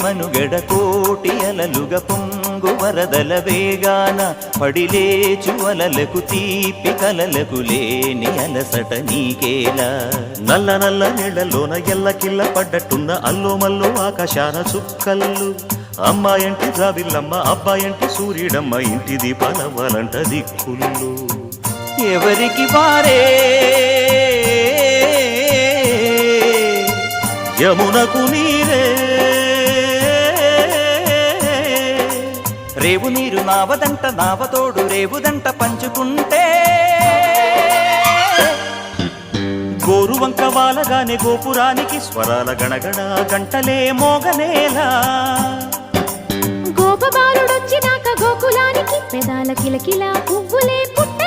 మనుగడ కోటి అలలుగ పొంగు వరదల వేగాన పడిలేచు అలలకు తీపి కలలకు లేని అలసట నీకేలా నల్ల నల్ల నీళ్లలోన ఎల్లకిల్ల పడ్డట్టున్న అల్లో మల్లో ఆకాశాన చుక్కల్లు అమ్మాయంటి జాబిల్లమ్మ అబ్బాయంటి సూర్యుడమ్మ ఇంటి దీపాలవ్వాలంట దిక్కుళ్ళు ఎవరికి వారే యమునకు నీరే రేవు నీరు నావదంట నావతోడు రేవుదంట పంచుకుంటే గోరువంక వాలగానే గోపురానికి స్వరాల గణగణ గంటలే మోగనేలా గోపబాలుడొచ్చినాక గోకులానికి పెదాల కిలకిలా పువ్వులే పుట్ట